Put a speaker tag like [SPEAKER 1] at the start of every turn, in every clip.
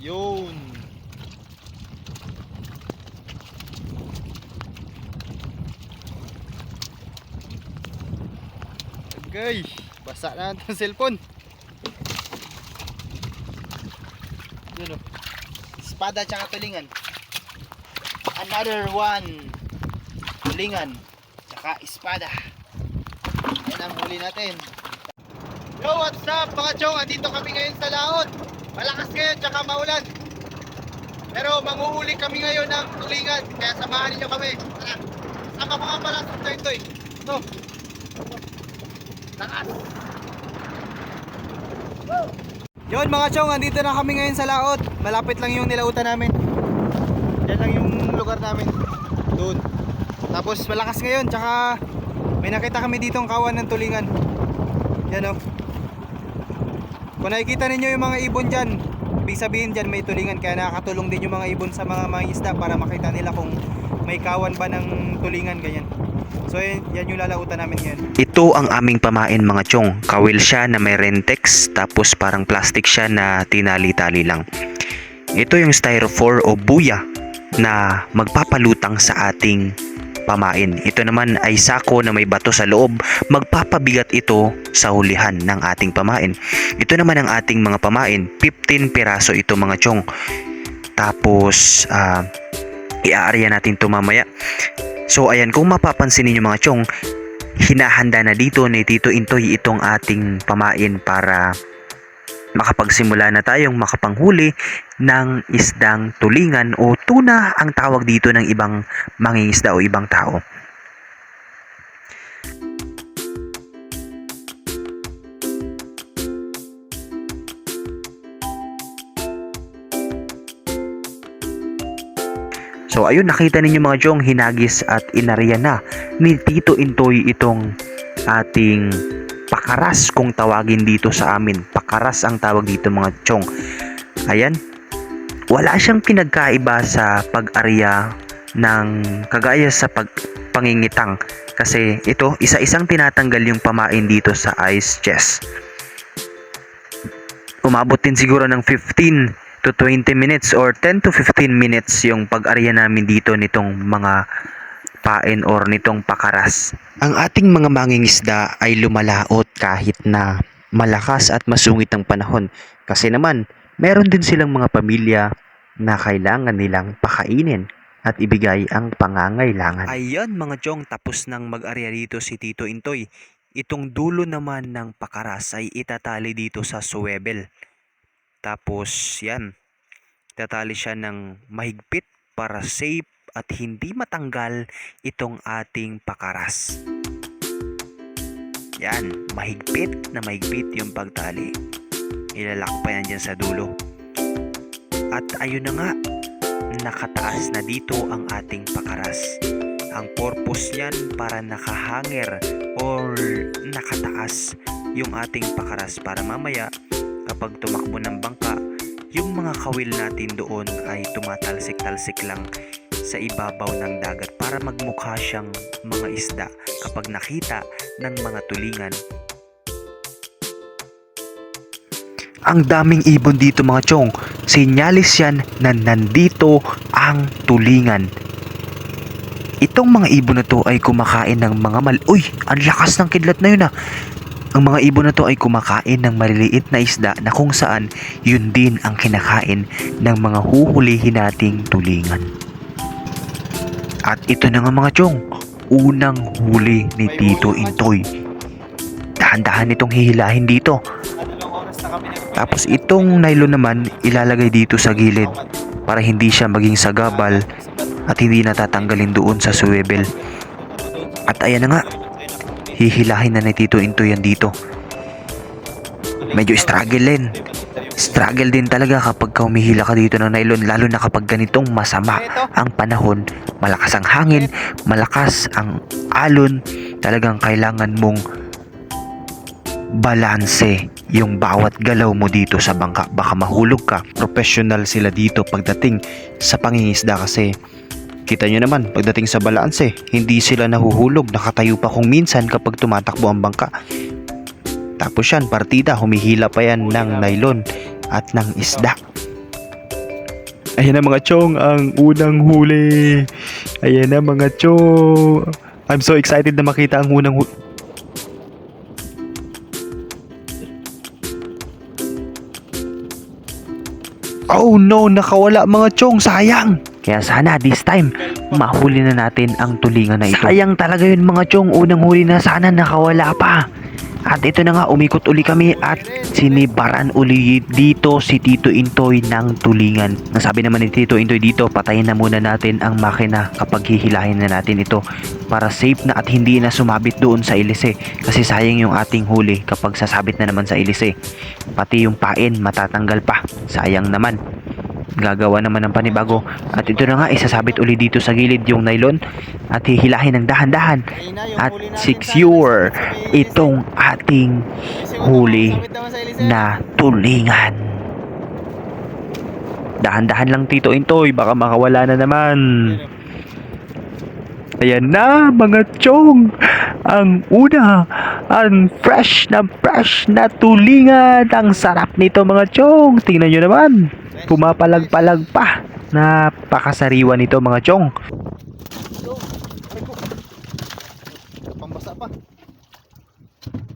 [SPEAKER 1] Yun. Okay, basa na ang cellphone. Yun o. Espada tsaka tulingan. Another one. Tulingan tsaka espada. Yan ang huli natin. Yo, what's up mga chong? Andito kami ngayon sa laot. Malakas ngayon tsaka maulan. Pero manguhuli kami ngayon ng tulingan. Kaya samahan niyo kami. Tara. Sama ko nga pala sa Toy. No. Takas. Yun mga chong, andito na kami ngayon sa laot. Malapit lang yung nilautan namin. Yan lang yung lugar namin. Doon. Tapos malakas ngayon, tsaka may nakita kami dito ang kawan ng tulingan. Yan o. Kung nakikita ninyo yung mga ibon dyan, ibig sabihin dyan may tulingan. Kaya nakakatulong din yung mga ibon sa mga isda para makita nila kung may kawan ba ng tulingan, ganyan. So yan yung lalautan namin ngayon.
[SPEAKER 2] Ito ang aming pamain mga chong. Kawil siya na may rentex, tapos parang plastic siya na tinali-tali lang. Ito yung styrofoam o buya na magpapalutang sa ating pamain. Ito naman ay sako na may bato sa loob. Magpapabigat ito sa hulihan ng ating pamain. Ito naman ang ating mga pamain. 15 piraso ito mga chong. Tapos iaarya natin ito mamaya. So ayan, kung mapapansin niyo mga chong, hinahanda na dito ni Tito Intoy itong ating pamain para makapagsimula na tayong makapanghuli ng isdang tulingan o tuna ang tawag dito ng ibang mangingisda o ibang tao. So ayun, nakita ninyo mga chong, hinagis at inarya na ni Tito Intoy itong ating pakaras kung tawagin dito sa amin. Pakaras ang tawag dito mga chong. Ayan, wala siyang pinagkaiba sa pag-arya ng kagaya sa pangingitang. Kasi ito, isa-isang tinatanggal yung pamain dito sa ice chest. Umabot din siguro ng 15 to 20 minutes or 10 to 15 minutes yung pag-arya namin dito nitong mga pain or nitong pakaras. Ang ating mga mangingisda ay lumalaot kahit na malakas at masungit ang panahon. Kasi naman, meron din silang mga pamilya na kailangan nilang pakainin at ibigay ang pangangailangan. Ayan mga chong, tapos nang mag-arya dito si Tito Intoy. Itong dulo naman ng pakaras ay itatali dito sa swivel. Tapos yan, tatali siya ng mahigpit para safe at hindi matanggal itong ating pakaras. Yan, mahigpit na mahigpit yung pagtali. Ilalak pa yan dyan sa dulo. At ayun na nga, nakataas na dito ang ating pakaras. Ang purpose niyan para nakahanger or nakataas yung ating pakaras para mamaya kapag tumakbo ng bangka, yung mga kawil natin doon ay tumatalsik-talsik lang sa ibabaw ng dagat para magmukha siyang mga isda kapag nakita ng mga tulingan. Ang daming ibon dito mga chong. Sinyalis yan na nandito ang tulingan. Itong mga ibon na to ay kumakain ng mga Uy! Ang lakas ng kidlat na yun ah! Ang mga ibon na to ay kumakain ng maliliit na isda na kung saan yun din ang kinakain ng mga huhulihin nating tulingan. At ito na nga mga chong, unang huli ni Tito Intoy. Dahan-dahan itong hihilahin dito. Tapos itong nylon naman ilalagay dito sa gilid para hindi siya maging sagabal at hindi natatanggalin doon sa swivel. At ayan na nga, hihilahin na ni Tito Intoy yan dito. Medyo struggle din talaga kapag humihila ka dito ng nylon, lalo na kapag ganitong masama ang panahon, malakas ang hangin, malakas ang alon. Talagang kailangan mong balanse yung bawat galaw mo dito sa bangka, baka mahulog ka. Professional sila dito pagdating sa pangingisda kasi kita nyo naman, pagdating sa balanse, hindi sila nahuhulog, nakatayo pa kung minsan kapag tumatakbo ang bangka. Tapos yan, partida, humihila pa yan ng nylon at ng isda. Ayan na mga chong, ang unang huli. Ayan na mga chong. I'm so excited na makita ang unang huli. Oh no, nakawala mga chong, sayang. Kaya sana this time, mahuli na natin ang tulingan na ito. Sayang talaga yun mga chong, unang huli na, sana nakawala pa. At ito na nga, umikot uli kami at sinibaran uli dito si Tito Intoy ng tulingan. Nasabi naman ni Tito Intoy dito, patayin na muna natin ang makina kapag hihilahin na natin ito para safe na at hindi na sumabit doon sa ilise. Kasi sayang yung ating huli kapag sasabit na naman sa ilise. Pati yung pain matatanggal pa. Sayang naman. Gagawa naman ng panibago. At ito na nga, isasabit uli dito sa gilid yung nylon at hihilahin ng dahan-dahan. At secure itong ating huli na tulingan. Dahan-dahan lang Tito Intoy, baka makawala na naman. Ayan na mga chong, ang una, ang fresh na tulingan. Ang sarap nito mga chong, tingnan nyo naman, pumapalag-palag pa. Napakasariwa nito mga chong.
[SPEAKER 1] Pambasa pa.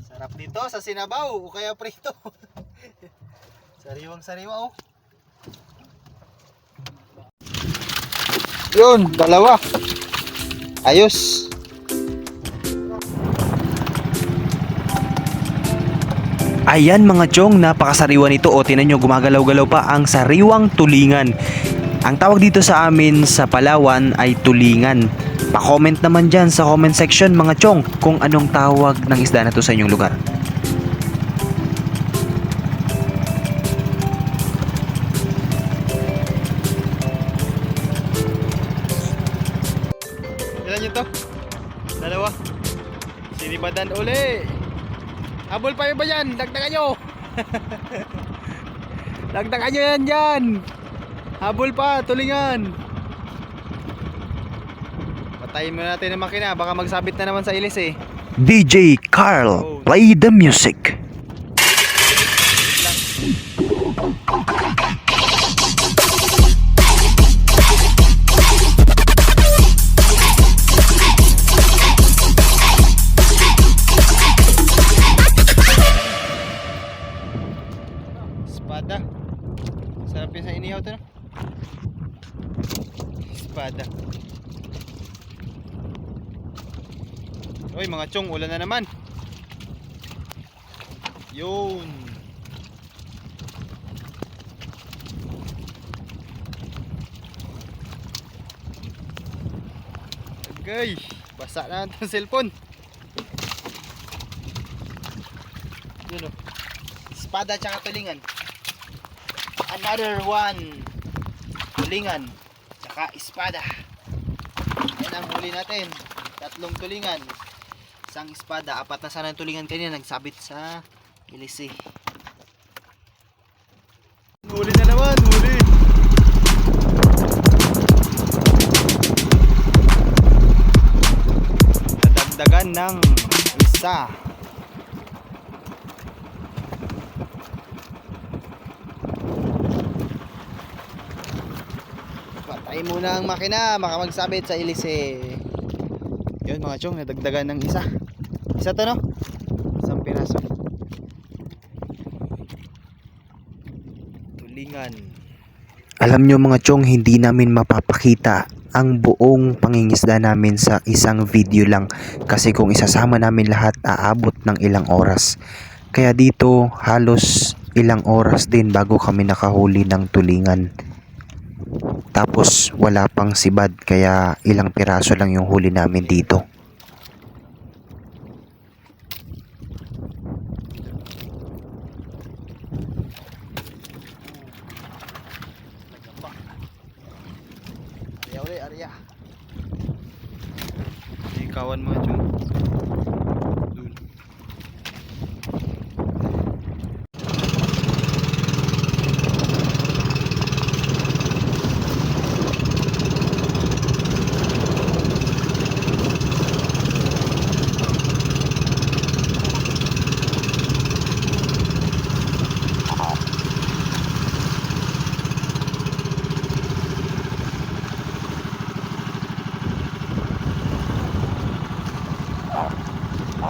[SPEAKER 1] Sarap dito sa sinabaw o kaya prito. Sariwang sariwa oh. Yun, dalawa. Ayos.
[SPEAKER 2] Ayan mga chong, napakasariwa nito. O tinan nyo, gumagalaw-galaw pa ang sariwang tulingan. Ang tawag dito sa amin sa Palawan ay tulingan. Pa-comment naman dyan sa comment section mga chong kung anong tawag ng isda na to sa inyong lugar.
[SPEAKER 1] Ilan yun to? Dalawa. Sinibadan uli. Habol pa ba yan? Dagdagan nyo. Dagdagan nyo yan dyan. Habol pa, tulingan. Patayin muna natin ang makina. Baka magsabit na naman sa ilis eh.
[SPEAKER 2] DJ Carl, play the music.
[SPEAKER 1] Espada. Sarap yun sa inihaw to no? Espada. Uy mga chong, ulan na naman. Yun. Okay, basa na itong cellphone. Yun o. Espada tsaka tulingan. Another one. Tulingan tsaka espada. Yan ang huli natin. 3 tulingan, 1 espada, 4 na sana tulingan kanina nagsabit sa ilisi. Huli na naman, huli. Nadagdagan ng isa. Patay muna ang makina, baka magsabit sa ilisi. Yun mga chong, nadagdagan ng isa. Isa to no? 1 piraso. Tulingan.
[SPEAKER 2] Alam nyo mga chong, hindi namin mapapakita ang buong pangingisda namin sa isang video lang. Kasi kung isasama namin lahat, aabot ng ilang oras. Kaya dito, halos ilang oras din bago kami nakahuli ng tulingan. Tapos wala pang sibad, kaya ilang piraso lang yung huli namin dito.
[SPEAKER 1] Arya ulit, arya. Ikawan mga chong. Dun.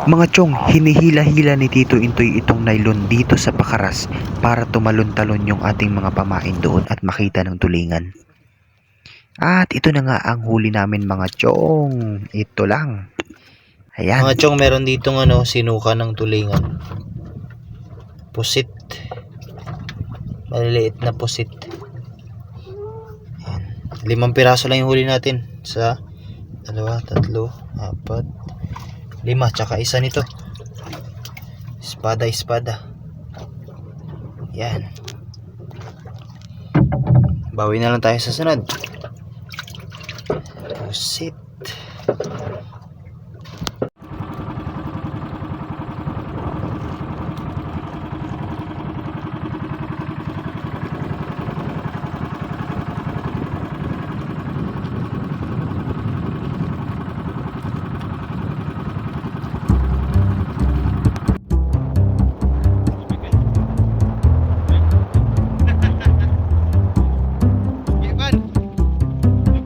[SPEAKER 2] Mga chong, hinihila-hila ni Tito Intoy itong nylon dito sa pakaras para tumalon-talon yung ating mga pamain doon at makita ng tulingan. At ito na nga ang huli namin mga chong. Ito lang. Ayan.
[SPEAKER 1] Mga chong, meron ditong sinuka ng tulingan. Pusit. Maliliit na pusit. Ayan. 5 piraso lang yung huli natin. Sa 2, 3, 4, 5, tsaka isa nito. Espada. Yan. Bawi na lang tayo sa sunod. Pusit.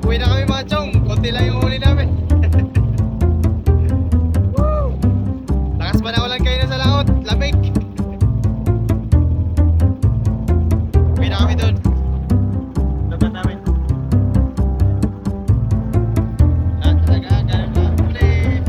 [SPEAKER 1] Uwi na kami mga chong, konti lang yung huli namin. Woo! Lakas pa na ulan kayo na sa laot, lamig. Uwi na kami dun. Dapat namin. Talaga, ganun na. Ulit.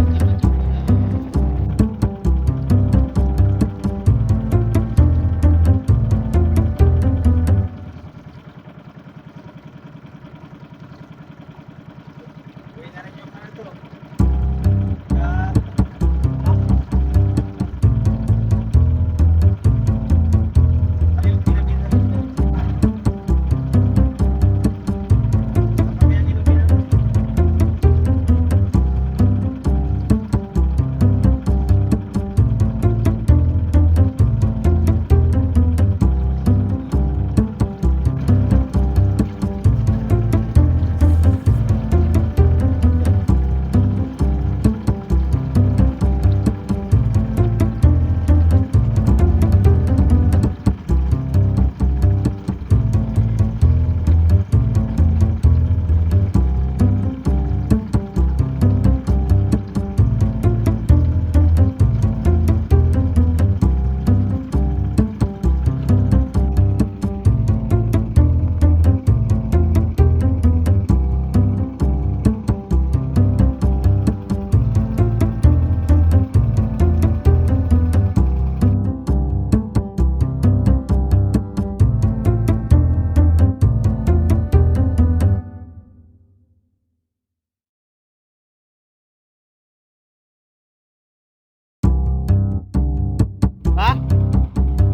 [SPEAKER 1] Ha?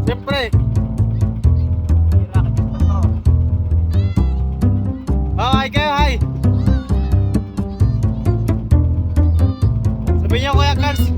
[SPEAKER 1] Siyempre. Oh, hi kayo, hi. Sabihin niyo Kuya Cars,